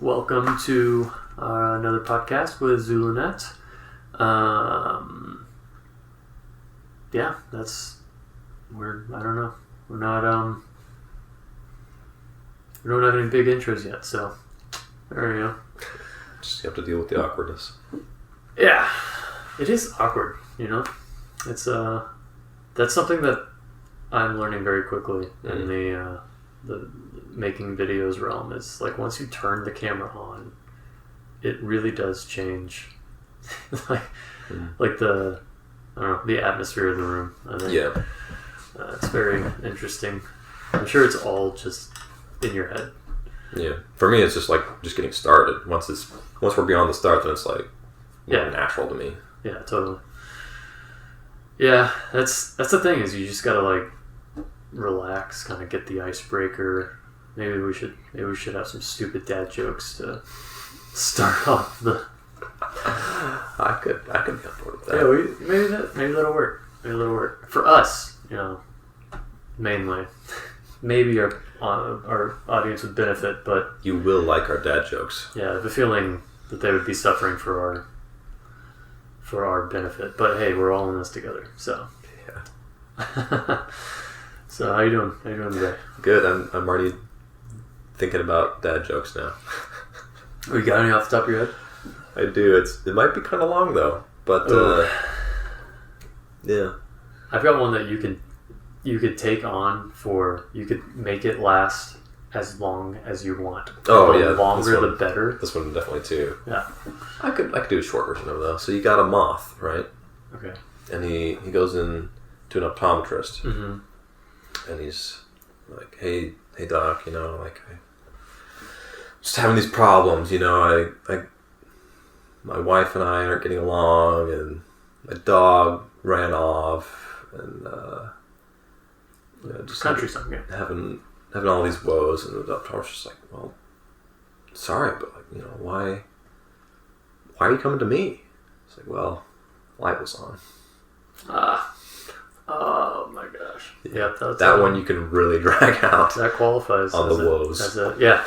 Welcome to another podcast with ZuluNet. Yeah, I don't know. We're not, we don't have any big intros yet, so there you go. Just have to deal with the awkwardness. Yeah, it is awkward, you know? It's, that's something that I'm learning very quickly in the making videos realm. Is like once you turn the camera on, it really does change like the atmosphere of the room. I think. Yeah, it's very interesting. I'm sure it's all just in your head. Yeah, for me, it's just like getting started. Once we're beyond the start, then it's like more natural to me. Yeah, totally. Yeah, that's the thing, is you just gotta like relax, kind of get the icebreaker. Maybe we should have some stupid dad jokes to start off the. I could be on board with that. Yeah, maybe that'll work. Maybe that'll work for us. You know, mainly. Maybe our audience would benefit, but you will like our dad jokes. Yeah, I have a feeling that they would be suffering for our benefit. But hey, we're all in this together, so yeah. So how you doing? How you doing today? Good. I'm already thinking about dad jokes now. You got any off the top of your head? I do. It might be kind of long though, but yeah. I've got one that you could take on you could make it last as long as you want. Oh yeah, the longer the better. This one definitely too. Yeah. I could do a short version of it though. So you got a moth, right? Okay. And he goes in to an optometrist. Mm-hmm. And he's like, hey doc, you know, like I'm just having these problems, you know, I my wife and I aren't getting along, and my dog ran off, and just country song, yeah. having all these woes, and the optometrist's just like, well, sorry, but like, you know, why are you coming to me? It's like, well, light was on. Oh my gosh. Yeah, that one you can really drag out. That qualifies on the woes. Yeah.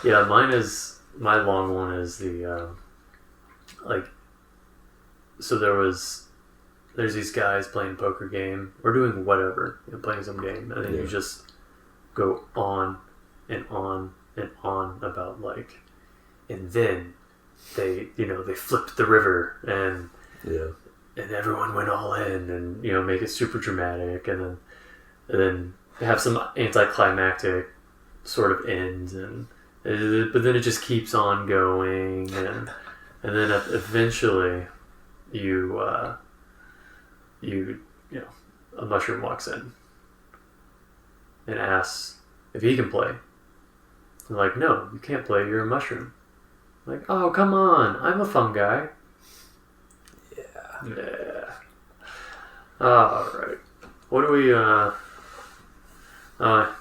Yeah, my long one is the so there's these guys playing poker game or doing whatever, playing some game, and then you just go on and on and on about like, and then they flipped the river and everyone went all in, and make it super dramatic, and then have some anticlimactic sort of end, but then it just keeps on going, and then eventually a mushroom walks in and asks if he can play. I'm like, no, you can't play, you're a mushroom. I'm like, oh, come on, I'm a fun guy. Yeah. Alright. What do we,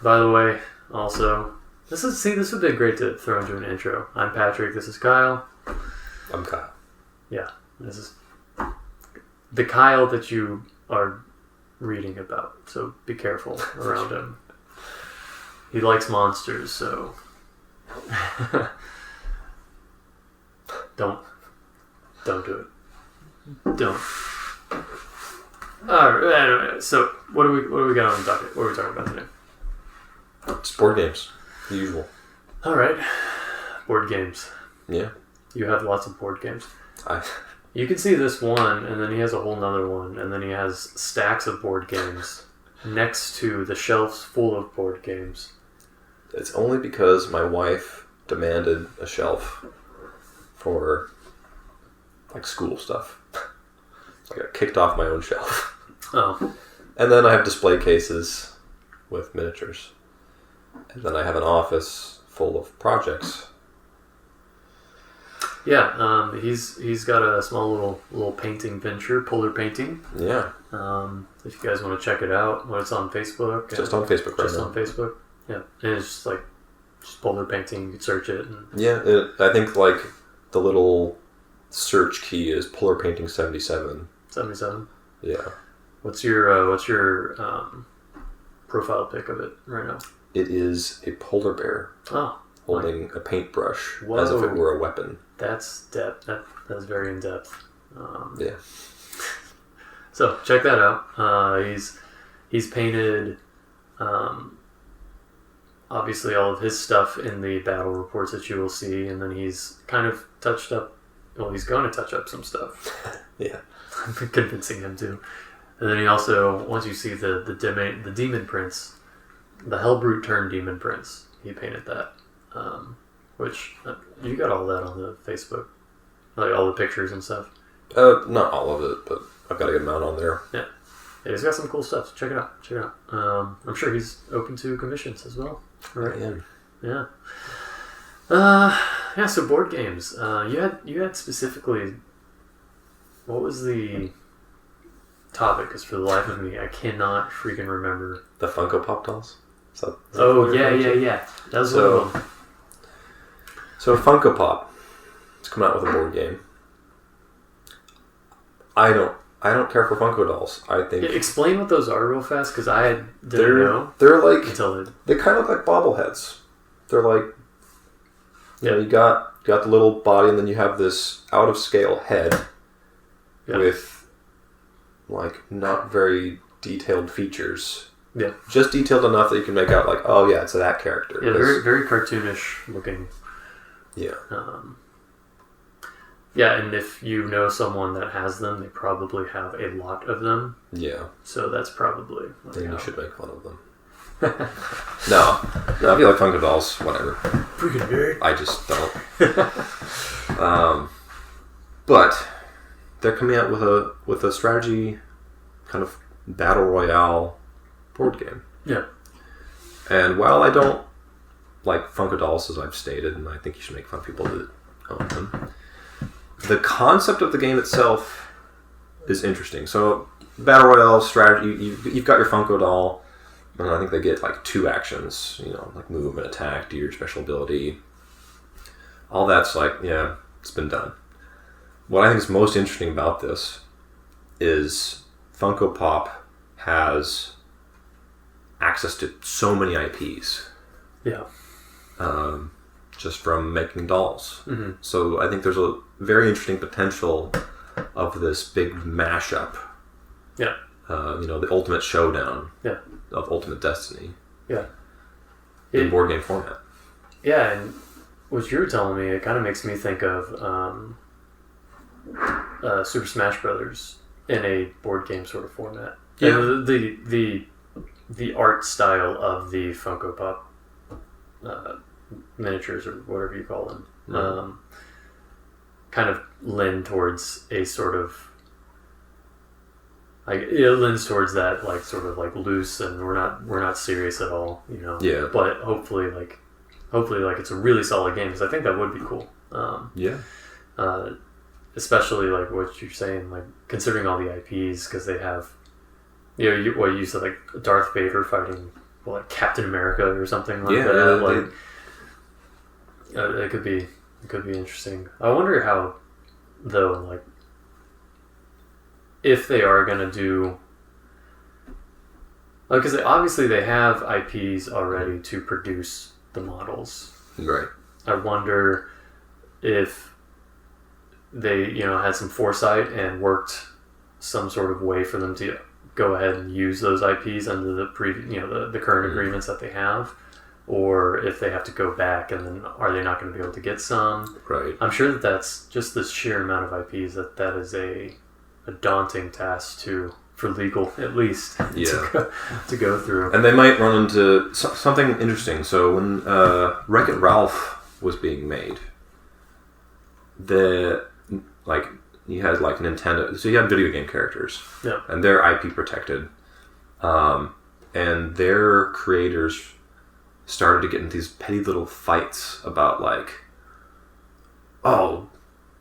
by the way, also, this would be great to throw into an intro. I'm Patrick, this is Kyle. I'm Kyle. Yeah, this is the Kyle that you are reading about, so be careful around him. He likes monsters, so don't do it. Don't. Alright, anyway, so what do we got on the docket? What are we talking about today? It's board games. The usual. Alright. Board games. Yeah. You have lots of board games. You can see this one, and then he has a whole nother one, and then he has stacks of board games next to the shelves full of board games. It's only because my wife demanded a shelf for like school stuff. So I got kicked off my own shelf. Oh. And then I have display cases with miniatures. And then I have an office full of projects. Yeah, he's got a small little painting venture, polar painting. Yeah. If you guys want to check it out, when it's on Facebook. Just on Facebook right now. Just on Facebook. Yeah. And it's just polar painting. You can search it. I think like the little search key is polar painting 77. 77? Yeah. What's your profile pic of it right now? It is a polar bear. Oh. holding a paintbrush Whoa. as if it were a weapon. That's depth. That's very in depth. Yeah. So check that out. He's painted, obviously all of his stuff in the battle reports that you will see, and then he's kind of touched up. Well, he's going to touch up some stuff. Yeah. I've been convincing him to. And then he also, once you see the demon prince, the Hellbrute turned demon prince, he painted that. Which you got all that on the Facebook, like all the pictures and stuff. Not all of it, but I've got a good amount on there. Yeah, he's got some cool stuff. So check it out. I'm sure he's open to commissions as well. Right. Yeah. Yeah. So board games. You had specifically. What was the topic? Because for the life of me, I cannot freaking remember. The Funko Pop dolls. Is that Yeah. That was one of them. So Funko Pop is coming out with a board game. I don't care for Funko dolls. I think explain what those are real fast, because I didn't know. They're like until they kind of look like bobbleheads. They're like you got the little body, and then you have this out of scale head with like not very detailed features. Yeah, just detailed enough that you can make out like, oh yeah, it's that character. Yeah, very very cartoonish looking. Yeah. Yeah, and if you know someone that has them, they probably have a lot of them. Yeah. So that's probably... Then you should make fun of them. No, if you like Funko dolls, whatever. Freaking nerd. I just don't. But they're coming out with a strategy kind of battle royale board game. Yeah. And while I don't like Funko dolls, as I've stated, and I think you should make fun of people that own them, the concept of the game itself is interesting. So, battle royale strategy, you've got your Funko doll, and I think they get like 2 actions, like move and attack, do your special ability. All that's like, yeah, it's been done. What I think is most interesting about this is Funko Pop has access to so many IPs. Yeah. Just from making dolls. Mm-hmm. So I think there's a very interesting potential of this big mashup. Yeah. The ultimate showdown. Yeah. Of Ultimate Destiny. Yeah. In board game format. Yeah, and what you were telling me, it kind of makes me think of Super Smash Brothers in a board game sort of format. Yeah. The art style of the Funko Pop miniatures, or whatever you call them, kind of lend towards a sort of like it lends towards that like sort of like loose, and we're not serious at all, Yeah. But hopefully it's a really solid game, because I think that would be cool. Especially like what you're saying, like considering all the IPs, because they have, you said like Darth Vader fighting like Captain America or something like that. It could be interesting. I wonder how, though, like if they are gonna do, like, because obviously they have IPs already to produce the models. Right. I wonder if they, had some foresight and worked some sort of way for them to go ahead and use those IPs under the the current agreements that they have, or if they have to go back, and then are they not going to be able to get some? Right. I'm sure that's just the sheer amount of IPs that is a daunting task for legal, at least, to go through. And they might run into something interesting. So when Wreck-It Ralph was being made, you had like Nintendo, so you had video game characters, and they're IP protected, and their creators started to get into these petty little fights about like, oh,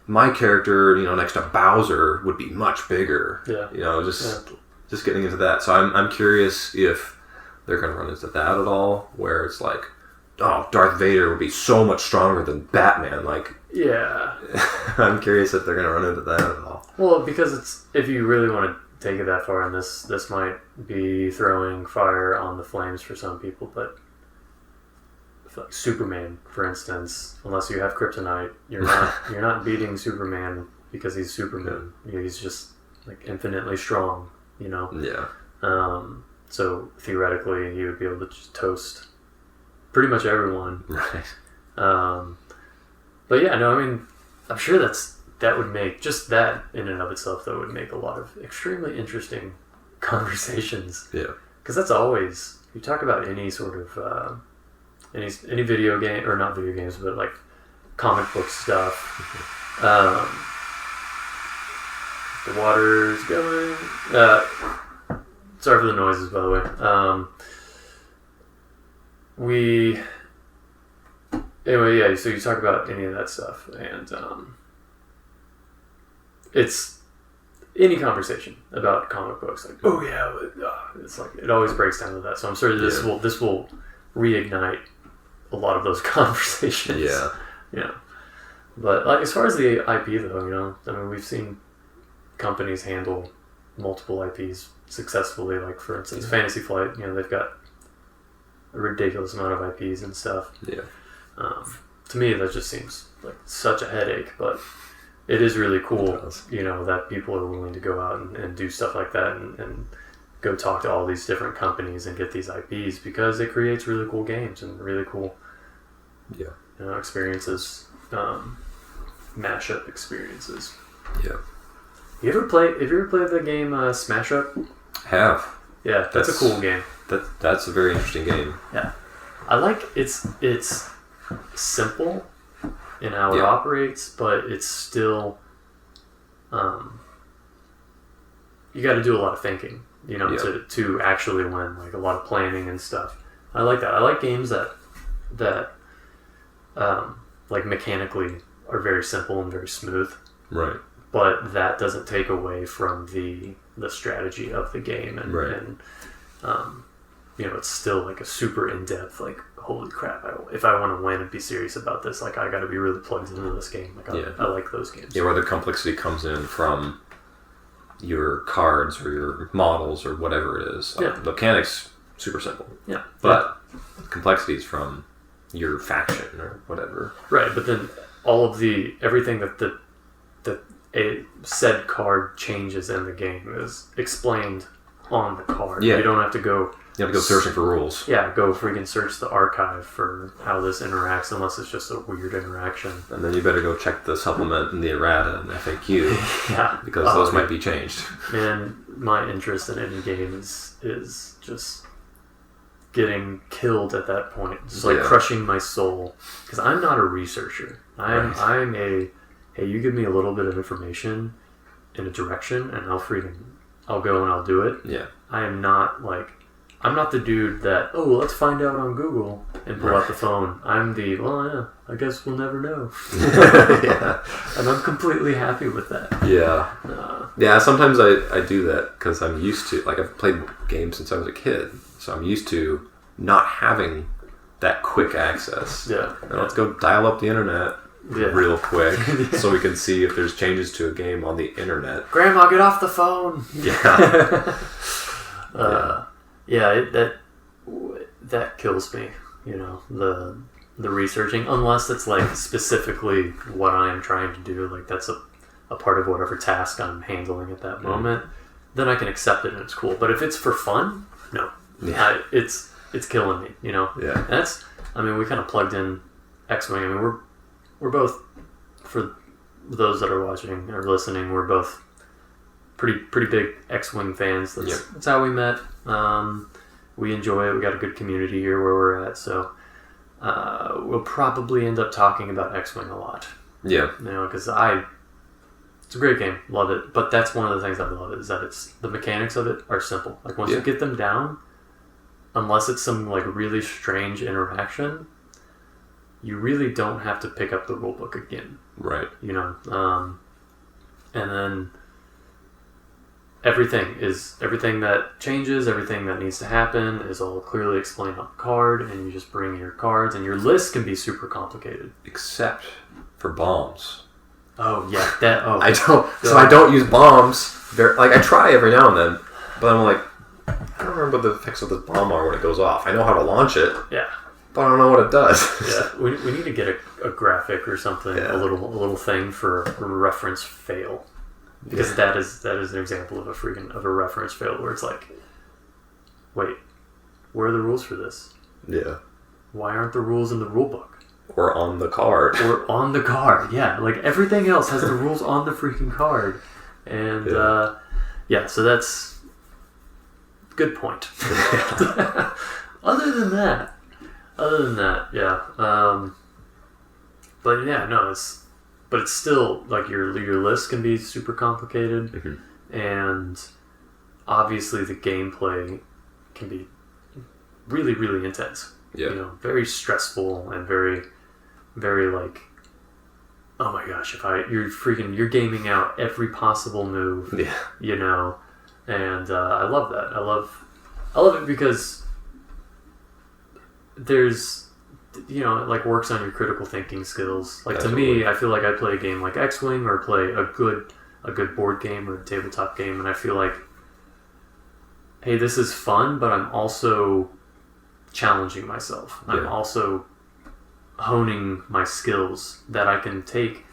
my character, next to Bowser would be much bigger. Yeah. Just getting into that. So I'm curious if they're going to run into that at all, where it's like, oh, Darth Vader would be so much stronger than Batman. Like, yeah. I'm curious if they're going to run into that at all. Well, because if you really want to take it that far, and this might be throwing fire on the flames for some people, but like Superman, for instance, unless you have kryptonite, you're not beating Superman because he's Superman. He's just like infinitely strong, you know. Yeah. So theoretically, he would be able to just toast pretty much everyone. Right. But yeah, no, I mean, I'm sure that would make just that in and of itself, though, would make a lot of extremely interesting conversations. Yeah. Because that's always, you talk about any sort of any video game, or not video games, but like comic book stuff. The water's going. Sorry for the noises, by the way. Anyway, yeah. So you talk about any of that stuff, and it's any conversation about comic books. Like, oh yeah, it's like it always breaks down to that. So I'm sure this will reignite a lot of those conversations. Yeah. Yeah. But like as far as the IP though, you know, I mean, we've seen companies handle multiple IPs successfully. Like for instance, Fantasy Flight. You know, they've got a ridiculous amount of IPs and stuff. Yeah. To me, that just seems like such a headache, but it is really cool, you know, that people are willing to go out and do stuff like that and go talk to all these different companies and get these IPs because it creates really cool games and really cool, you know, experiences, mashup experiences. Yeah. you ever played the game Smash Up? Have. Yeah, that's a cool game. That's a very interesting game. Yeah. I like it's simple in how it operates, but it's still you got to do a lot of thinking, you know, to actually win, like a lot of planning and stuff. I like that. I like games that like mechanically are very simple and very smooth. Right. But that doesn't take away from the strategy of the game and you know, it's still like a super in-depth, like, holy crap, if I want to win and be serious about this, like, I got to be really plugged into this game. Like, I like those games. Yeah, where the complexity comes in from your cards or your models or whatever it is. The mechanics, super simple. Yeah. But complexities from your faction or whatever. Right, but then everything that a said card changes in the game is explained on the card. Yeah. You don't have to go... You have to go searching for rules. Yeah, go freaking search the archive for how this interacts, unless it's just a weird interaction. And then you better go check the supplement and the errata and FAQ. Yeah. Because those might be changed. Man, my interest in any game is just getting killed at that point. Just like crushing my soul. Because I'm not a researcher. I'm a, hey, you give me a little bit of information in a direction, and I'll go and I'll do it. Yeah. I'm not the dude that, let's find out on Google and pull out the phone. I'm I guess we'll never know. Yeah. And I'm completely happy with that. Yeah. Yeah, sometimes I do that because I'm used to, like, I've played games since I was a kid, so I'm used to not having that quick access. Yeah. And let's go dial up the internet real quick so we can see if there's changes to a game on the internet. Grandma, get off the phone! Yeah. That kills me, you know, the researching, unless it's like specifically what I am trying to do, like that's a part of whatever task I'm handling at that moment, then I can accept it and it's cool. But if it's for fun, no. Yeah. It's killing me, you know? Yeah. And we kind of plugged in X-Wing. I mean, we're both, for those that are watching or listening, we're both pretty big X-Wing fans. That's how we met. We enjoy it. We got a good community here where we're at, so we'll probably end up talking about X-Wing a lot. Yeah. You know, because it's a great game. Love it. But that's one of the things I love is that the mechanics of it are simple. Like once you get them down, unless it's some like really strange interaction, you really don't have to pick up the rulebook again. Right. You know, and then everything that changes, everything that needs to happen is all clearly explained on the card, and you just bring your cards, and your list can be super complicated. Except for bombs. Oh yeah, I don't use bombs. I try every now and then, but I'm like, I don't remember what the effects of this bomb are when it goes off. I know how to launch it. Yeah. but I don't know what it does. Yeah, we need to get a graphic or something, a little thing for a reference fail, because that is an example of a reference fail where it's like, wait, where are the rules for this? Yeah. Why aren't the rules in the rule book? Or on the card. Or on the card, yeah. Like everything else has the rules on the freaking card, and so that's good point. Other than that, yeah. But yeah, no, it's still like your list can be super complicated, and obviously the gameplay can be really, really intense. Yeah. You know, very stressful and very, very like, oh my gosh, you're gaming out every possible move. Yeah. You know, and I love that. I love it because there's, you know, it like works on your critical thinking skills. Like to me, I feel like I play a game like X-Wing or play a good board game or a tabletop game, and I feel like, hey, this is fun, but I'm also challenging myself. I'm also honing my skills that I can take,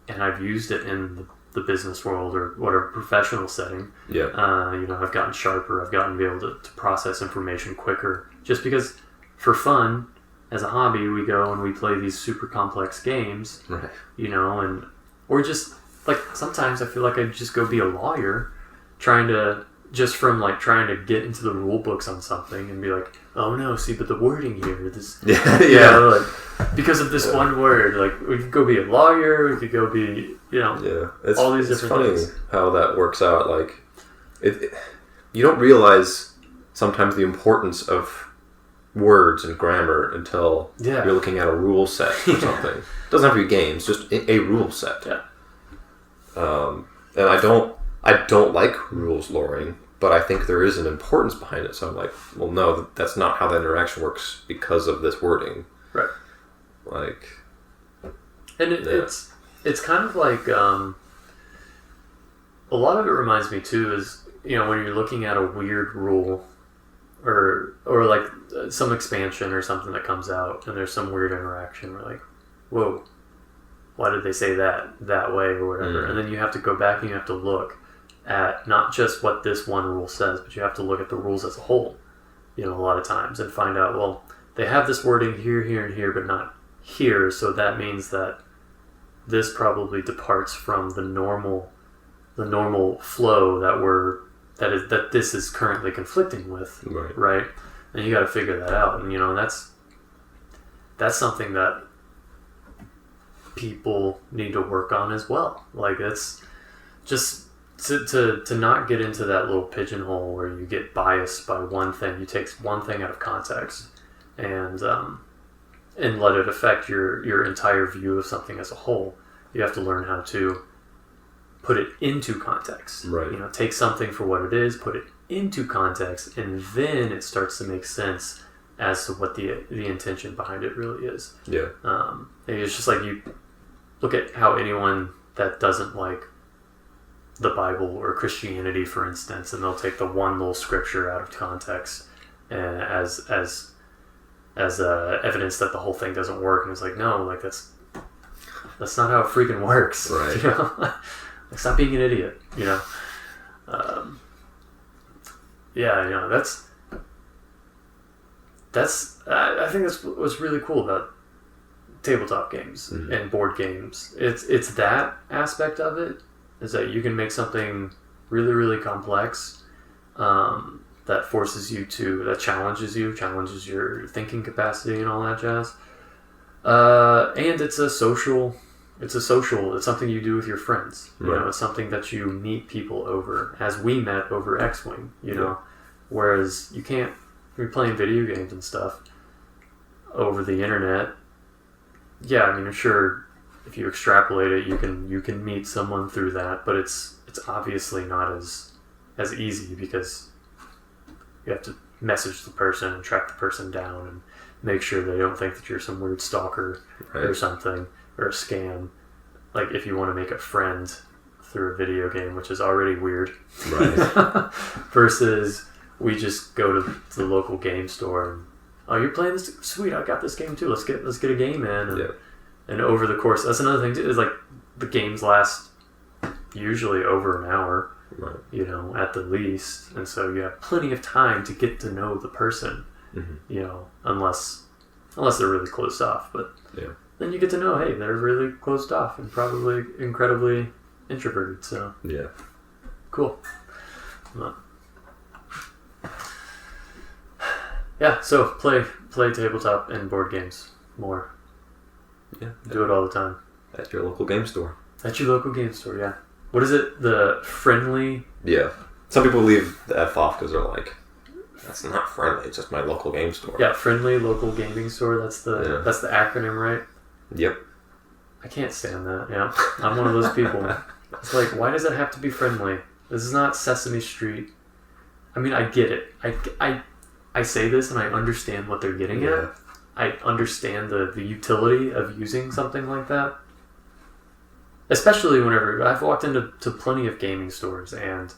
and I've used it in the business world or whatever professional setting. Yeah. You know, I've gotten sharper. I've gotten to be able to process information quicker. Just because, for fun, as a hobby, we go and we play these super complex games. Right. You know, or just like sometimes I feel like I just go be a lawyer, trying to get into the rule books on something and be like, oh no, see, but the wording here, this, you know, like, because of this one word, like, we could go be a lawyer, we could go be, you know, all these different things. It's funny how that works out. Like, you don't realize sometimes the importance of words and grammar until you're looking at a rule set or something. It doesn't have to be games, just a rule set. Yeah. And I don't like rules loring, but I think there is an importance behind it. So I'm like, well, no, that's not how that interaction works because of this wording. Right. Like, and it's kind of like a lot of it reminds me too is, you know, when you're looking at a weird rule or like some expansion or something that comes out and there's some weird interaction, we're like, whoa, why did they say that way or whatever? And then you have to go back and you have to look at not just what this one rule says, but you have to look at the rules as a whole, you know, a lot of times, and find out, well, they have this wording here, here, and here, but not here, so that means that this probably departs from the normal flow that this is currently conflicting with, right? And you got to figure that out, and you know, that's something that people need to work on as well. Like, it's just to not get into that little pigeonhole where you get biased by one thing. You take one thing out of context and let it affect your entire view of something as a whole. You have to learn how to put it into context. Right. You know, take something for what it is, put it into context, and then it starts to make sense as to what the intention behind it really is. Yeah. It's just like you look at how anyone that doesn't like the Bible or Christianity, for instance, and they'll take the one little scripture out of context as evidence that the whole thing doesn't work, and it's like, no, like that's not how it freaking works. Right. You know? Like, stop being an idiot. You know. Yeah, you know, that's I think that's what's really cool about tabletop games and board games. It's that aspect of it, is that you can make something really, really complex that challenges your thinking capacity and all that jazz. And it's something you do with your friends. You know, it's something that you meet people over, as we met over X-Wing, you know, whereas you're playing video games and stuff over the internet. Yeah, I mean, sure, if you extrapolate it, you can meet someone through that, but it's obviously not as easy, because you have to message the person and track the person down and make sure they don't think that you're some weird stalker or something, or a scam. Like, if you want to make a friend through a video game, which is already weird, right? Versus we just go to the local game store and oh, you're playing this? Sweet, I got this game too. Let's get a game in. And over the course, that's another thing too, is like the games last usually over an hour, right. You know, at the least. And so you have plenty of time to get to know the person, you know, unless they're really closed off. But then you get to know, hey, they're really closed off and probably incredibly introverted. So cool. Yeah, so play tabletop and board games more. Yeah. Do it all the time. At your local game store. At your local game store, yeah. What is it? The friendly? Yeah. Some people leave the F off because they're like, that's not friendly, it's just my local game store. Yeah, friendly local gaming store. That's the acronym, right? Yep. I can't stand that, yeah. I'm one of those people. It's like, why does it have to be friendly? This is not Sesame Street. I mean, I get it. I say this and I understand what they're getting at. I understand the utility of using something like that. Especially whenever I've walked into plenty of gaming stores and,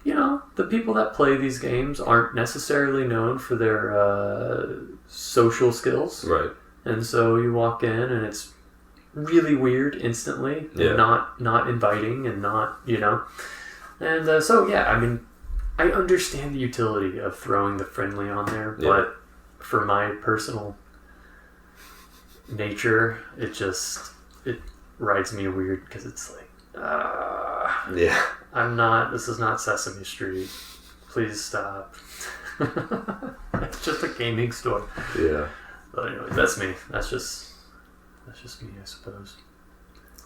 you know, the people that play these games aren't necessarily known for their social skills. Right. And so you walk in and it's really weird instantly and not inviting and not, you know. And so, yeah, I mean, I understand the utility of throwing the friendly on there, but for my personal nature, it rides me weird because it's like, this is not Sesame Street. Please stop. It's just a gaming store. Yeah. But anyway, that's me. That's just me, I suppose.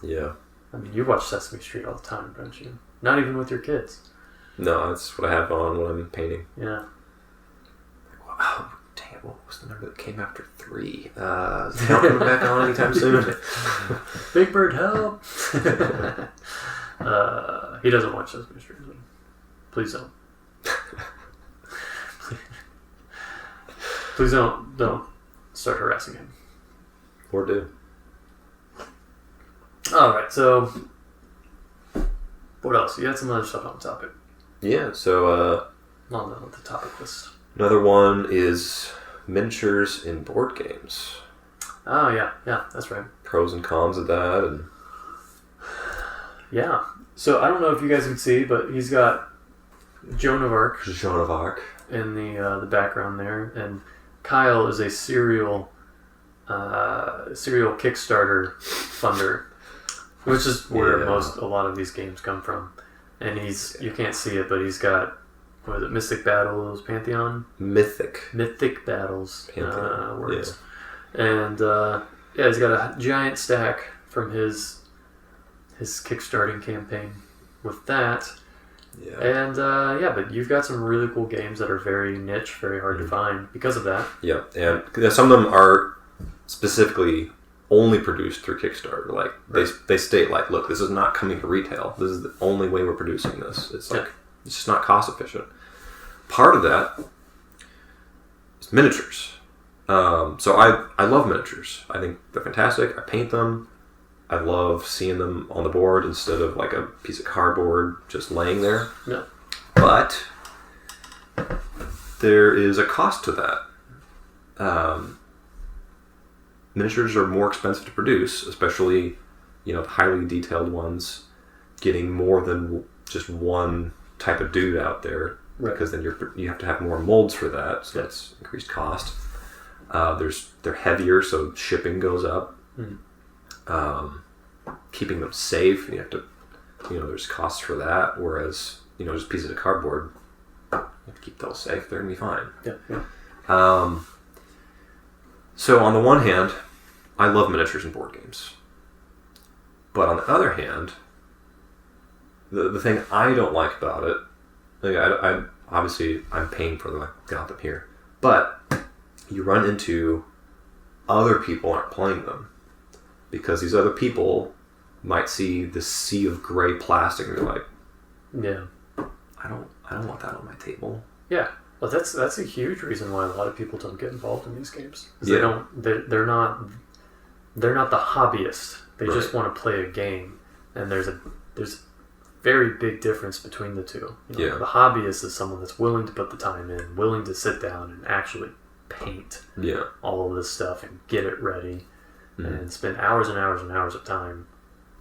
Yeah. I mean, you watch Sesame Street all the time, don't you? Not even with your kids. No, that's what I have on when I'm painting. Yeah. Wow, damn, what was the number that came after 3? Is it not coming back on anytime soon? Big Bird, help! He doesn't watch Sesame Street. So please don't. Please don't start harassing him. Or do. Alright, so what else? You had some other stuff on the topic. Yeah, so On the topic list. Another one is miniatures in board games. Oh, yeah, that's right. Pros and cons of that. And yeah. So I don't know if you guys can see, but he's got Joan of Arc. Joan of Arc. In the background there. And Kyle is a serial Kickstarter funder, which is where a lot of these games come from. And you can't see it, but he's got, what is it, Mystic Battles, Pantheon? Mythic Battles, Pantheon. words. Yeah. And he's got a giant stack from his Kickstarting campaign with that. Yeah. And but you've got some really cool games that are very niche, very hard to find because of that. Yeah, and some of them are specifically only produced through Kickstarter. Like they state, like, look, this is not coming to retail. This is the only way we're producing this. It's like it's just not cost efficient. Part of that is miniatures. So I love miniatures. I think they're fantastic. I paint them. I love seeing them on the board instead of like a piece of cardboard just laying there. Yeah. But there is a cost to that. Miniatures are more expensive to produce, especially, the highly detailed ones, getting more than just one type of dude out there, because then you have to have more molds for that, so that's increased cost. They're heavier, so shipping goes up. Keeping them safe, you have to, there's costs for that. Whereas, just pieces of cardboard, you have to keep those safe. They're gonna be fine. Yeah. So on the one hand, I love miniatures in board games. But on the other hand, the thing I don't like about it, like I obviously I'm paying for them. I got them here, but you run into other people aren't playing them because these other people might see the sea of gray plastic and be like, I don't want that on my table. Yeah. Well, that's a huge reason why a lot of people don't get involved in these games. They're not the hobbyist. They just want to play a game, and there's a very big difference between the two. The hobbyist is someone that's willing to put the time in, willing to sit down and actually paint Yeah. all of this stuff and get it ready Mm-hmm. and spend hours and hours and hours of time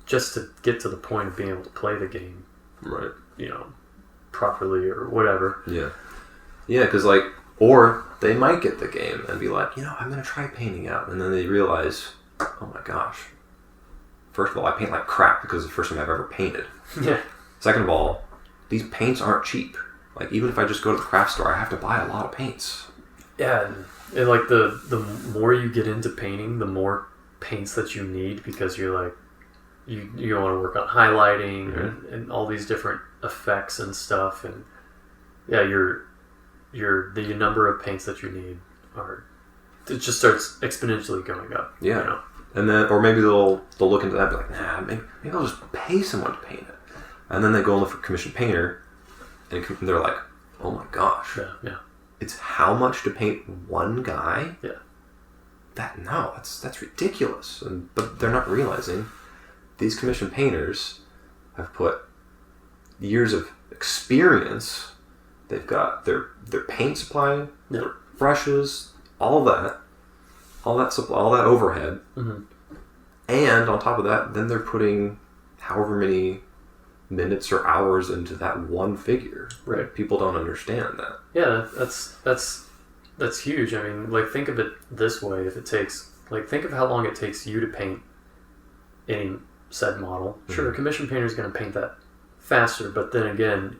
just to get to the point of being able to play the game, Right. properly or whatever. Yeah. Yeah, because or they might get the game and be like, I'm going to try painting out. And then they realize, oh my gosh. First of all, I paint like crap because it's the first time I've ever painted. Yeah. Second of all, these paints aren't cheap. Like, even if I just go to the craft store, I have to buy a lot of paints. Yeah, and like the more you get into painting, the more paints that you need, because you're like, you want to work on highlighting Mm-hmm. and all these different effects and stuff, and yeah, the number of paints that you need it just starts exponentially going up. Yeah. And then, or maybe they'll look into that and be like, nah, maybe I'll just pay someone to paint it. And then they go and look for commissioned painter, and they're like, oh my gosh. Yeah. It's how much to paint one guy? Yeah. That's ridiculous. But they're not realizing these commissioned painters have put years of experience. They've got their paint supply, their brushes, all that supply, all that overhead. Mm-hmm. And on top of that, then they're putting however many minutes or hours into that one figure. Right. People don't understand that. Yeah, that's huge. I mean, like, think of it this way: think of how long it takes you to paint any said model. Sure, a commission painter is going to paint that faster, but then again,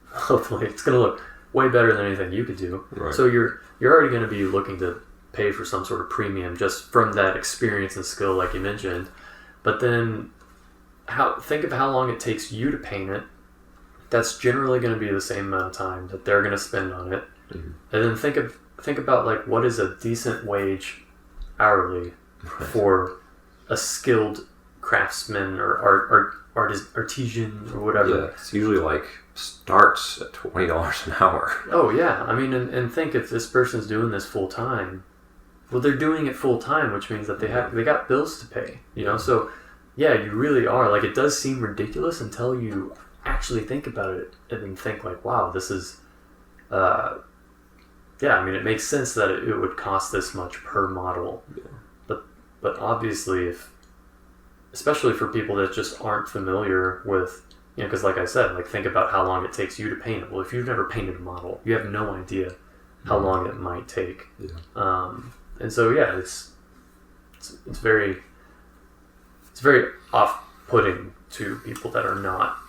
hopefully it's going to look way better than anything you could do. Right. So you're already going to be looking to pay for some sort of premium just from that experience and skill, like you mentioned. But then think of how long it takes you to paint it. That's generally going to be the same amount of time that they're going to spend on it. Mm-hmm. And then think about like, what is a decent wage hourly for a skilled craftsman or artisan or whatever. Yeah, it's usually starts at $20 an hour. Oh yeah, I mean, and think if this person's doing this full time, well, they're doing it full time, which means that they got bills to pay. So yeah, you really are, like, it does seem ridiculous until you actually think about it and then think like, wow, this is yeah, I mean, it makes sense that it would cost this much per model. Yeah. But obviously, especially for people that just aren't familiar with, because like I said, like, think about how long it takes you to paint it. Well, if you've never painted a model, you have no idea how long it might take. Yeah. And so yeah, it's very off-putting to people that are not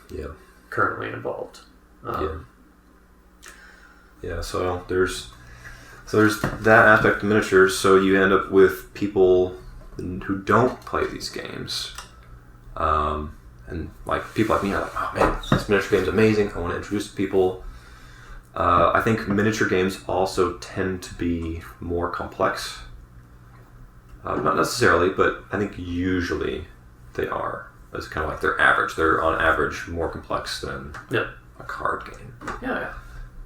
currently involved. So there's that aspect of miniatures. So you end up with people who don't play these games, and like people like me are like, oh man, this miniature game's amazing. I want to introduce people. I think miniature games also tend to be more complex. Not necessarily, but I think usually they are. It's kind of like their average. They're on average more complex than a card game. Yeah.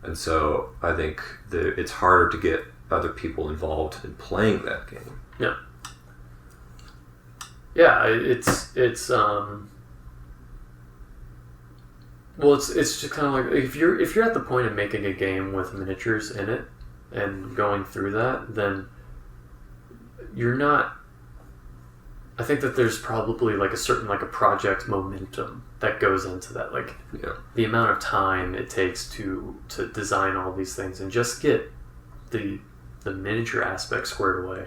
And so I think it's harder to get other people involved in playing that game. Yeah. Yeah, it's just kind of like, if you're at the point of making a game with miniatures in it and going through that, then you're not. I think that there's probably like a certain, like, a project momentum that goes into that, like the amount of time it takes to design all these things and just get the miniature aspect squared away.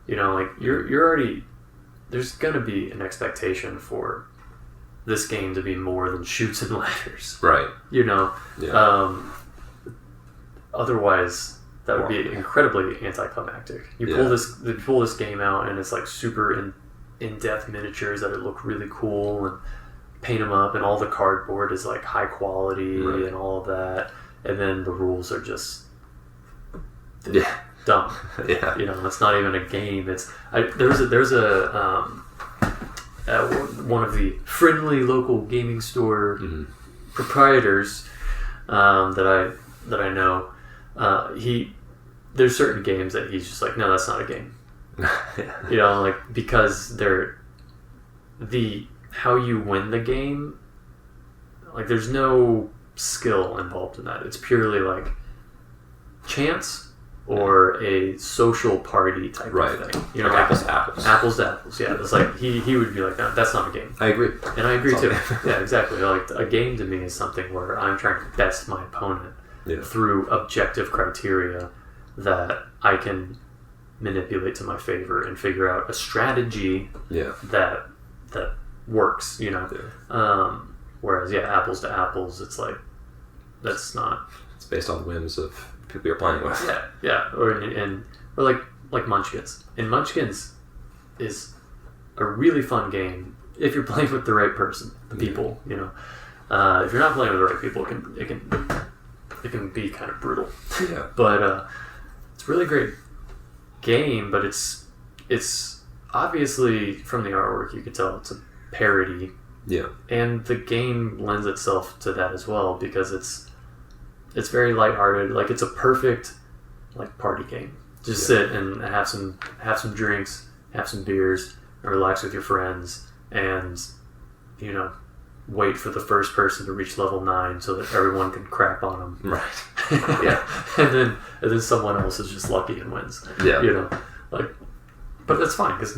Like, you're already, there's gonna be an expectation for this game to be more than shoots and ladders, right? Otherwise, that would be incredibly anticlimactic. You pull this game out and it's like super in-depth miniatures that look really cool, and paint them up, and all the cardboard is like high quality and all of that, and then the rules are just dumb. It's not even a game. There's a one of the friendly local gaming store proprietors that I know. There's certain games that he's just like, no, that's not a game. Like, because how you win the game, like, there's no skill involved in that. It's purely like chance or a social party type of thing. You know, like apples to apples. Apples to apples. Yeah, it's like he would be like, no, that's not a game. I agree, and I agree too. Yeah, exactly. Like a game to me is something where I'm trying to best my opponent through objective criteria that I can manipulate to my favor and figure out a strategy that works. You know. Yeah. Whereas apples to apples, it's like that's not. It's based on whims of people you're playing with. Yeah. Or like Munchkins. And Munchkins is a really fun game if you're playing with the right person, the people. You know, if you're not playing with the right people, it can be kind of brutal. Yeah. But it's a really great game. But it's obviously from the artwork you can tell it's a parody. Yeah. And the game lends itself to that as well because it's very lighthearted. Like it's a perfect like party game. Just sit and have some drinks, have some beers, and relax with your friends, and you know, wait for the first person to reach level 9 so that everyone can crap on them. Right. Yeah. and then someone else is just lucky and wins. Yeah. You know, like, but that's fine because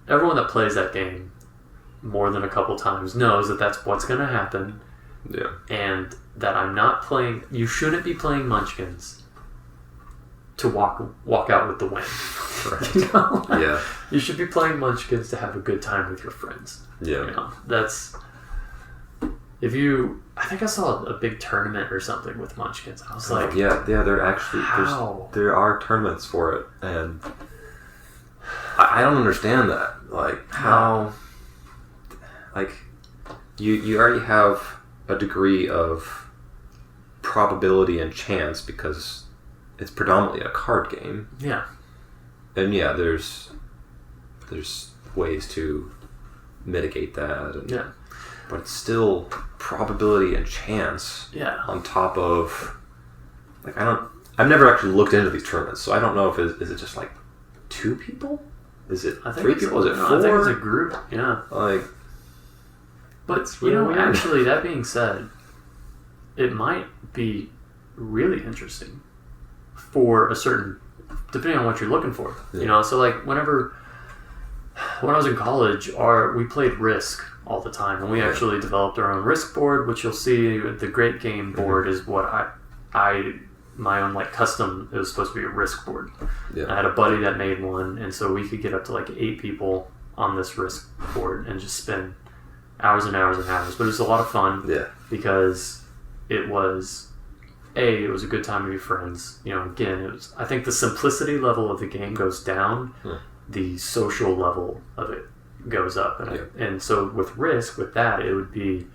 everyone that plays that game more than a couple times knows that that's what's going to happen. Yeah. And that I'm not playing. You shouldn't be playing Munchkins to walk out with the win. Right. You know? Yeah. You should be playing Munchkins to have a good time with your friends. Yeah. You know, that's. I think I saw a big tournament or something with Munchkins. I was like, yeah. They're actually there are tournaments for it, and I don't understand that. Like how. Like, you already have a degree of probability and chance because it's predominantly a card game. Yeah. And there's ways to mitigate that. And, but it's still probability and chance. Yeah. On top of, like, I've never actually looked into these tournaments, so I don't know if is it just like 2 people? Is it 3 people? Is it 4? I think it's a group. Yeah. Like. But, actually, that being said, it might be really interesting for a certain, depending on what you're looking for. Yeah. You know, so like when I was in college, we played Risk all the time, and we actually developed our own Risk board, which you'll see the Great Game board is what my own like custom, it was supposed to be a Risk board. Yeah. I had a buddy that made one, and so we could get up to like 8 people on this Risk board and just spend hours and hours and hours, but it was a lot of fun. Yeah. Because it was a good time with your friends. You know, again, I think the simplicity level of the game goes down, the social level of it goes up, and so with Risk, with that, it would be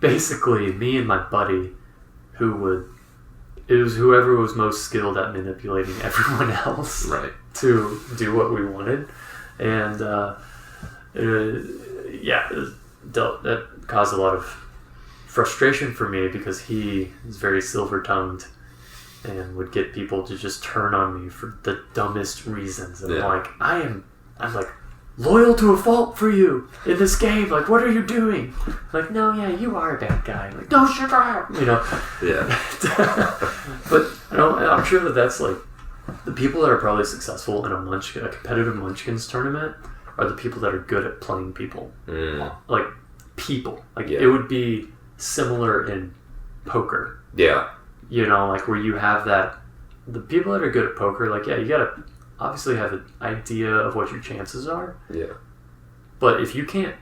basically me and my buddy it was whoever was most skilled at manipulating everyone else to do what we wanted, and that caused a lot of frustration for me because he is very silver-tongued and would get people to just turn on me for the dumbest reasons. And I'm like loyal to a fault for you in this game. Like, what are you doing? Like, no, you are a bad guy. Like, no, shut up. You know. Yeah. But I'm sure that's like the people that are probably successful in a competitive Munchkins tournament are the people that are good at playing people. Like, people. Like, it would be similar in poker. Yeah. You know, like, where you have that... The people that are good at poker, like, you gotta obviously have an idea of what your chances are. Yeah. But if you can't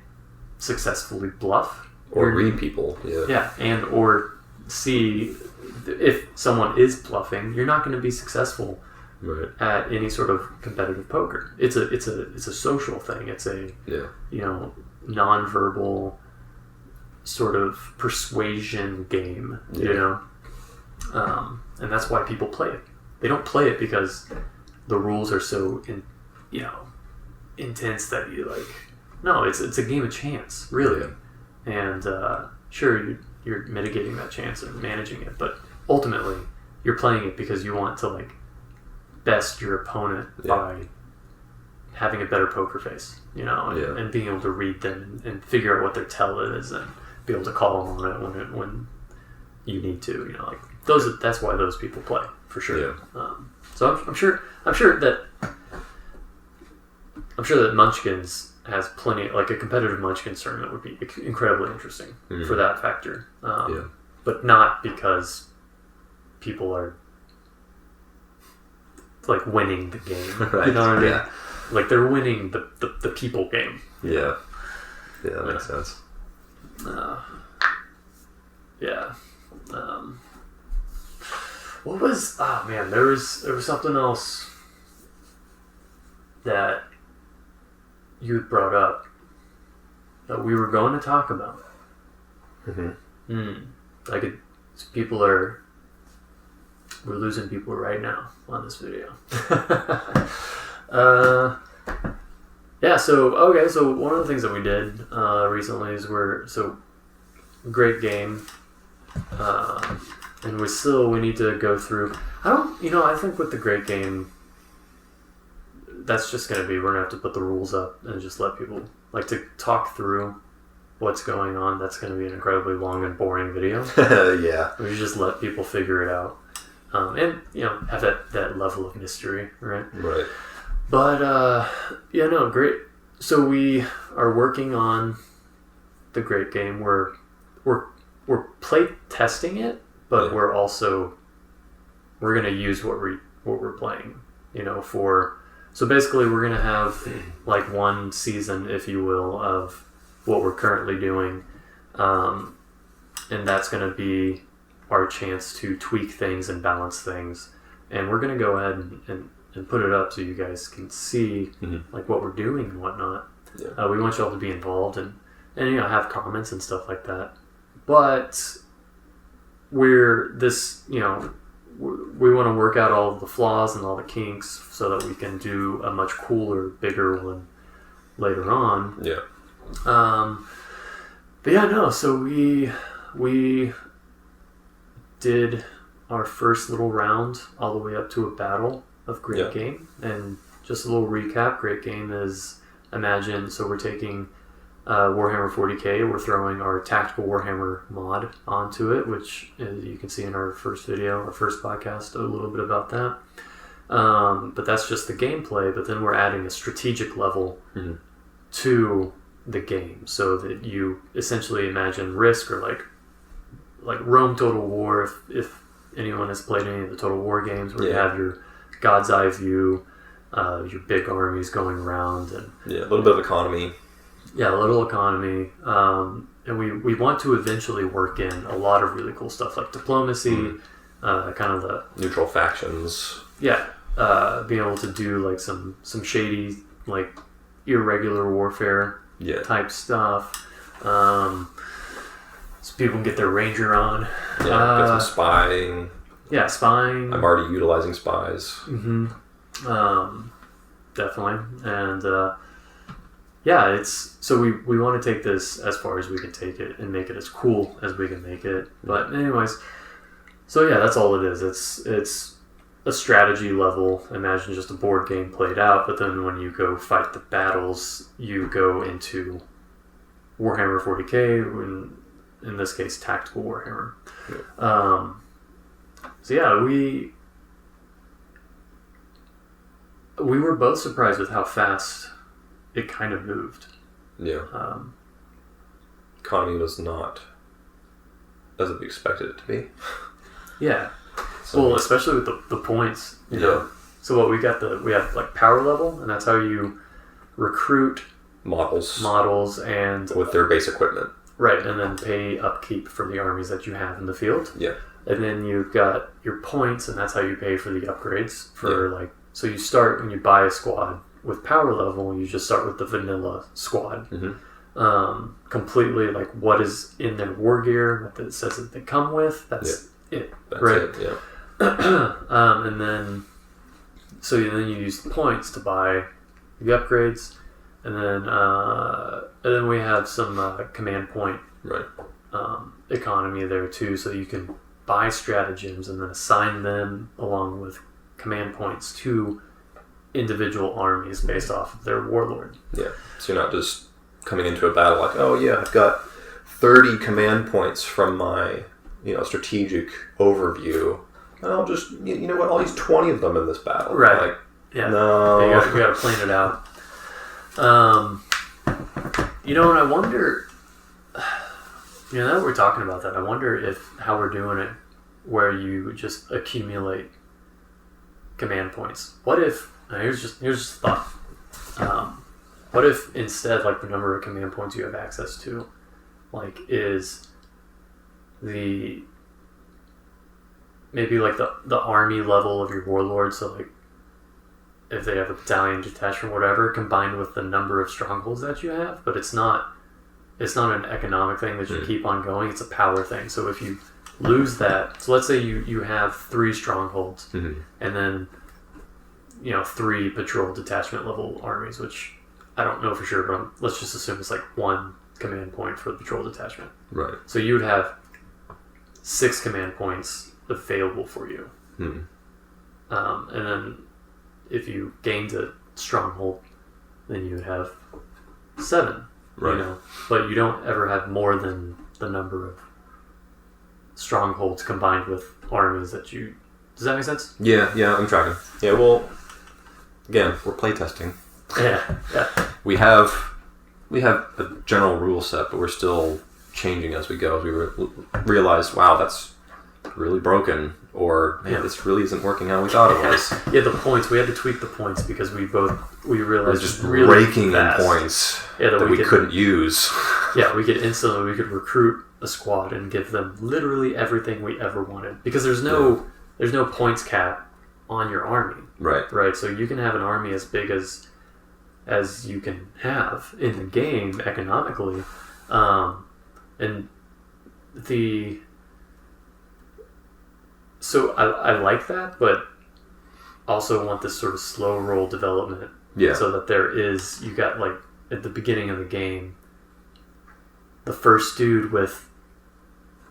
successfully bluff... Or read people. Yeah. Yeah, or see if someone is bluffing, you're not going to be successful at any sort of competitive poker. It's a social thing. It's a non-verbal sort of persuasion game. You know, and that's why people play it. They don't play it because the rules are so intense that you like. No, it's a game of chance, really. And sure, you're mitigating that chance and managing it, but ultimately you're playing it because you want to like best your opponent by having a better poker face, you know, and being able to read them and figure out what their tell is and be able to call them on it when you need to, you know, like that's why those people play for sure. Yeah. So I'm sure that Munchkins has plenty, like a competitive Munchkins tournament would be incredibly interesting for that factor. But not because people are like winning the game. Right. You know what I mean? Yeah. Like they're winning the people game. Yeah. Yeah, that makes sense. Yeah. What was? Oh man, there was something else that you had brought up that we were going to talk about. We're losing people right now on this video. Yeah. So one of the things that we did recently is great game. And we need to go through. I think with the great game, that's just going to be, we're going to have to put the rules up and just let people, like, to talk through what's going on. That's going to be an incredibly long and boring video. Yeah. We just let people figure it out. And, have that level of mystery, right? Right. But, great. So we are working on the great game. We're play testing it, but we're going to use what we're playing, so basically we're going to have like one season, if you will, of what we're currently doing. And that's going to be our chance to tweak things and balance things. And we're going to go ahead and put it up so you guys can see like what we're doing and whatnot. Yeah. We want you all to be involved and have comments and stuff like that. But we want to work out all of the flaws and all the kinks so that we can do a much cooler, bigger one later on. Yeah. So we did our first little round all the way up to a battle of Great Game. And just a little recap, Great Game is, we're taking Warhammer 40k, we're throwing our Tactical Warhammer mod onto it, which you can see in our first podcast, a little bit about that. But that's just the gameplay, but then we're adding a strategic level to the game, so that you essentially imagine Risk or like Rome Total War, if anyone has played any of the Total War games, where you have your God's Eye view, your big armies going around, and a little bit of economy. Yeah, a little economy. And we want to eventually work in a lot of really cool stuff like diplomacy, kind of the neutral factions. Yeah, being able to do like some shady, like irregular warfare type stuff. So people can get their ranger on. Yeah, get some spying. Yeah, spying. I'm already utilizing spies. Mm-hmm. Definitely. And we want to take this as far as we can take it and make it as cool as we can make it. But anyways, that's all it is. It's a strategy level. Imagine just a board game played out, but then when you go fight the battles, you go into Warhammer 40k, in this case, Tactical Warhammer. We were both surprised with how fast it kind of moved. Yeah. Economy was not as we expected it to be. Yeah. Well, especially with the points, you know. So what we have like power level, and that's how you recruit models and with their base equipment. Right, and then pay upkeep for the armies that you have in the field. Yeah. And then you've got your points, and that's how you pay for the upgrades for so you start when you buy a squad with power level, you just start with the vanilla squad. Mm-hmm. Completely like what is in their war gear that it says that they come with. That's it. That's right? it, yeah. And then you use the points to buy the upgrades, and then we have some command point economy there too, so you can buy stratagems and then assign them along with command points to individual armies based off of their warlord. Yeah, so you're not just coming into a battle like, oh yeah, I've got 30 command points from my strategic overview. I'll just, you know what, I'll use 20 of them in this battle. Right. Like, yeah. No. You gotta plan it out. You know, and I wonder, you know, now that we're talking about that, I wonder how we're doing it where you just accumulate command points. What if, here's just a thought. What if instead, like, the number of command points you have access to, like, is maybe like the army level of your warlord, so like if they have a battalion, detachment, whatever, combined with the number of strongholds that you have, but it's not an economic thing that you keep on going, it's a power thing. So if you lose that, so let's say you have 3 strongholds and then 3 patrol detachment level armies, which I don't know for sure, but let's just assume it's like 1 command point for the patrol detachment. Right. So you would have 6 command points available for you. And then if you gained a stronghold, then you would have 7. Right. But you don't ever have more than the number of strongholds combined with armies that you... Does that make sense? Yeah, I'm tracking. Yeah, well, again, we're playtesting. Yeah. We have a general rule set, but we're still changing as we go. As we realize, wow, that's really broken, or man, this really isn't working how we thought it was. Yeah, the points, we had to tweak the points because we realized just really raking fast in points that we couldn't use. Yeah, we could recruit a squad and give them literally everything we ever wanted, because there's no points cap on your army. Right. So you can have an army as big as you can have in the game economically, and so I like that, but also want this sort of slow roll development. Yeah. So that you got, like, at the beginning of the game, the first dude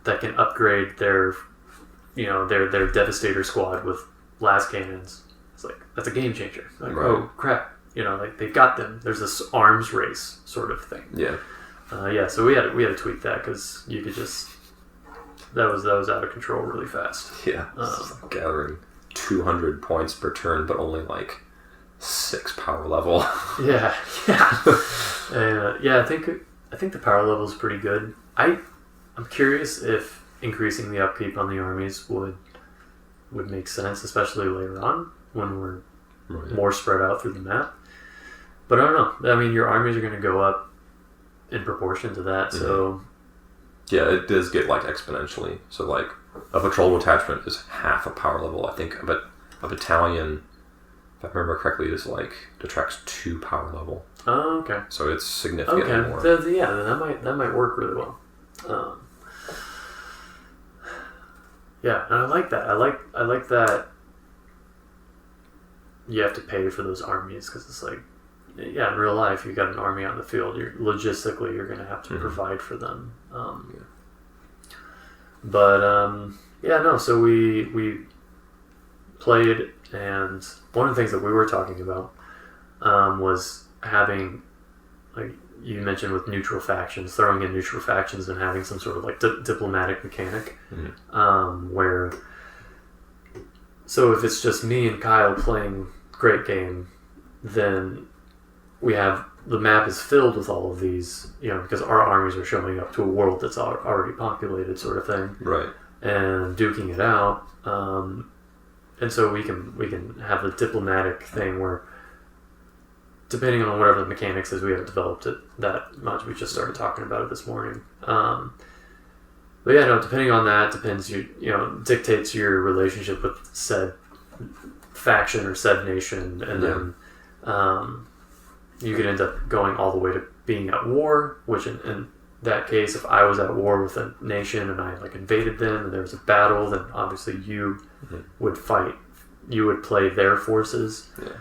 that can upgrade their Devastator squad with blast cannons. It's like, that's a game changer. Like, right. Oh crap. Like, they've got them. There's this arms race sort of thing. Yeah. So we had to tweak that because you could just... That was out of control really fast. Yeah. Gathering 200 points per turn, but only like 6 power level. Yeah. And, I think the power level is pretty good. I'm curious if increasing the upkeep on the armies would make sense, especially later on when we're more spread out through the map. But I don't know. I mean, your armies are going to go up in proportion to that, so... Yeah, it does get, like, exponentially. So, like, a patrol detachment is half a power level. I think a battalion, if I remember correctly, is, like, detracts 2 power level. Oh, okay. So it's significantly more. Then that might work really well. Yeah, and I like that. I like that you have to pay for those armies, because it's like, in real life, you got an army on the field. You're going to have to provide for them. So we played, and one of the things that we were talking about was having, like you mentioned, with neutral factions, throwing in neutral factions and having some sort of like diplomatic mechanic, where, so if it's just me and Kyle playing great game, then we have, the map is filled with all of these, because our armies are showing up to a world that's already populated, sort of thing. Right. And duking it out. And so we can have the diplomatic thing where, depending on whatever the mechanics is, we haven't developed it that much. We just started talking about it this morning. Depending on that, dictates your relationship with said faction or said nation, and then you could end up going all the way to being at war, which in that case, if I was at war with a nation and I like invaded them and there was a battle, then obviously you would fight. You would play their forces. Yeah.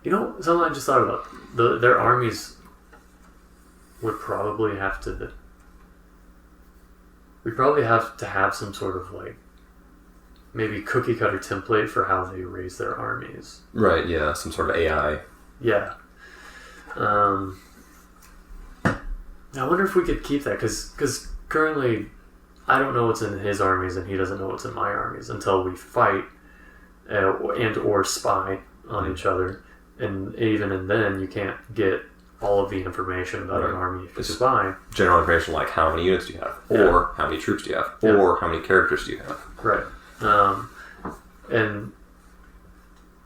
Something I just thought about. Their armies would probably have to... We'd probably have to have some sort of like maybe cookie cutter template for how they raise their armies. Right, yeah, some sort of AI. Yeah. I wonder if we could keep that, because currently I don't know what's in his armies and he doesn't know what's in my armies until we fight and or spy on each other. And even then, you can't get all of the information about an army if you spy. General information like how many units do you have, or how many troops do you have, or how many characters do you have. Right. And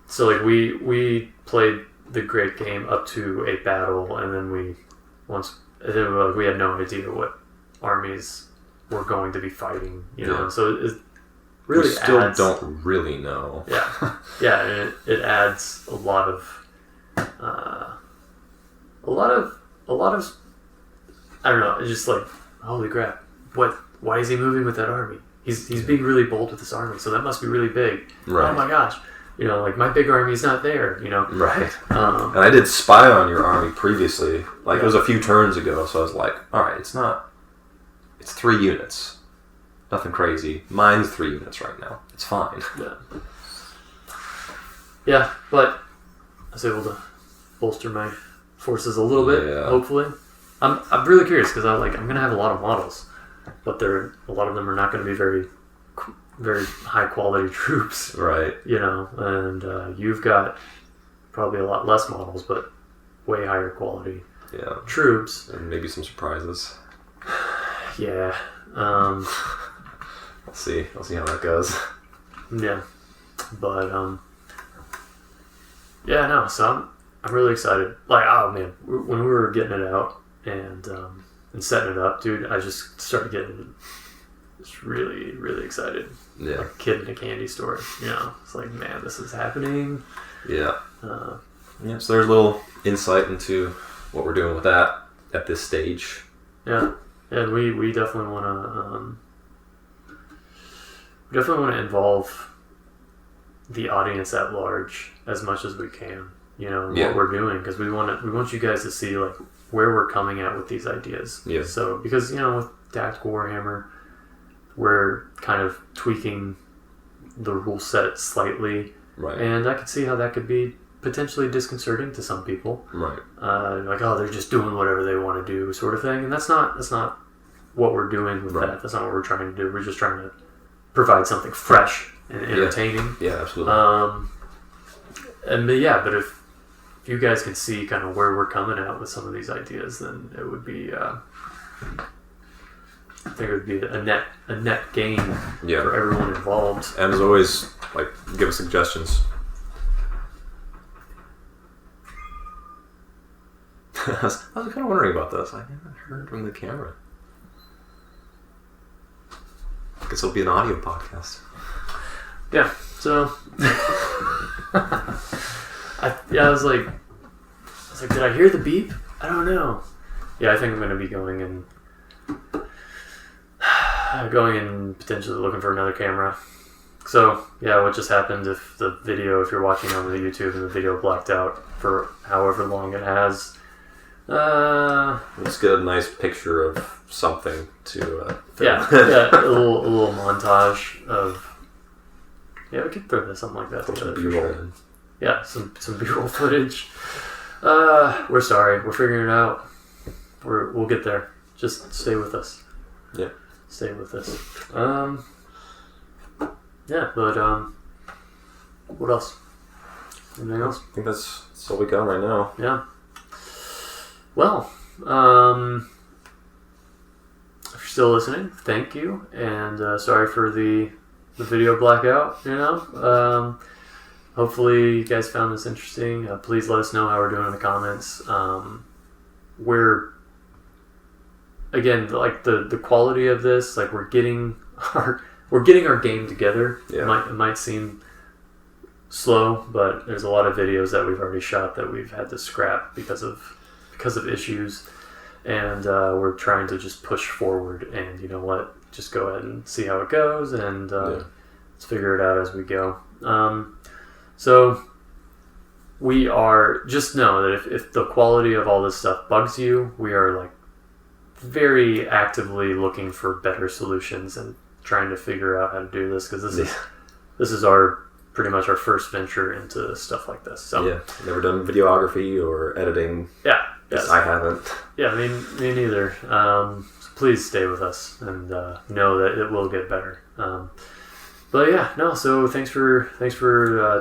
so like we played the great game up to a battle, and then we had no idea what armies were going to be fighting, you know. So it really we still don't really know. Yeah, and it adds a lot of I don't know. It's just like, holy crap! Why is he moving with that army? He's being really bold with this army, so that must be really big. Right. Oh my gosh! You know, like my big army's not there. You know. Right. And I did spy on your army previously. Like it was a few turns ago, so I was like, all right, it's 3 units. Nothing crazy. Mine's 3 units right now. It's fine. Yeah, but I was able to bolster my forces a little bit. Yeah. Hopefully, I'm really curious because I'm gonna have a lot of models, but a lot of them are not going to be very high quality troops. Right. You know, and you've got probably a lot less models, but way higher quality. Troops. And maybe some surprises. Yeah. I'll see how that goes. Yeah. But yeah, no, so I'm really excited. Like, oh man, when we were getting it out and setting it up, dude, I just started getting just really, really excited. Yeah. Like a kid in a candy store, you know. It's like, man, this is happening. Yeah. So there's a little insight into what we're doing with that at this stage. Yeah. And we definitely want to involve the audience at large as much as we can, you know, what we're doing, because we want you guys to see like where we're coming at with these ideas. Yeah. So because, you know, with Tactical Warhammer, we're kind of tweaking the rule set slightly, right? And I could see how that could be potentially disconcerting to some people, right? Like, oh, they're just doing whatever they want to do, sort of thing, and that's not what we're doing with that. That's not what we're trying to do. We're just trying to provide something fresh and entertaining. Yeah, absolutely. But if you guys can see kind of where we're coming at with some of these ideas, then it would be, I think it would be a net gain for everyone involved. And as always, like, give us suggestions. I was kind of wondering about this. I haven't heard from the camera. I guess it'll be an audio podcast. Yeah, so I was like, did I hear the beep? I don't know. Yeah, I think I'm going to be going and potentially looking for another camera. So, yeah, what just happened if you're watching on the YouTube and the video blacked out for however long it has. Let's get a nice picture of something to film. Yeah, a little montage of. Yeah, we could throw this something like that. Put some B-roll in. Yeah, some B-roll footage. We're sorry. We're figuring it out. We'll get there. Just stay with us. Yeah. Stay with us. Yeah, but what else? Anything else? I think that's all we got right now. Yeah. Well, if you're still listening, thank you, and sorry for the video blackout. You know, hopefully you guys found this interesting. Please let us know how we're doing in the comments. We're again, like the quality of this, like we're getting our game together. Yeah. It might seem slow, but there's a lot of videos that we've already shot that we've had to scrap because of issues, and we're trying to just push forward, and you know what, just go ahead and see how it goes, and let's figure it out as we go. So we are, just know that if the quality of all this stuff bugs you, we are like very actively looking for better solutions and trying to figure out how to do this, because this is pretty much our first venture into stuff like this. So never done videography or editing. Yes. I haven't. Yeah, me neither. please stay with us and know that it will get better. But yeah, no. So thanks for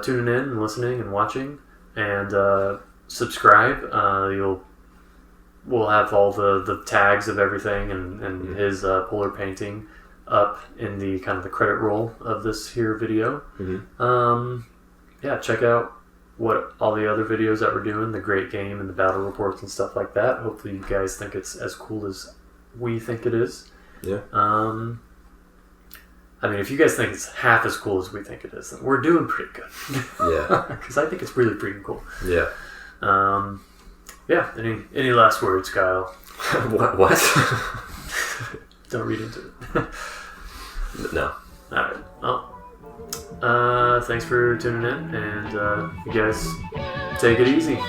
tuning in and listening and watching, and subscribe. We'll have all the tags of everything and his polar painting up in the kind of the credit roll of this here video. Yeah, check out what all the other videos that we're doing, the great game and the battle reports and stuff like that. Hopefully you guys think it's as cool as we think it is. Yeah. I mean, if you guys think it's half as cool as we think it is, then we're doing pretty good. Yeah. Because I think it's really freaking cool. Yeah. Yeah. Any last words, Kyle? What? Don't read into it. No. All right. Well, thanks for tuning in, and you guys take it easy.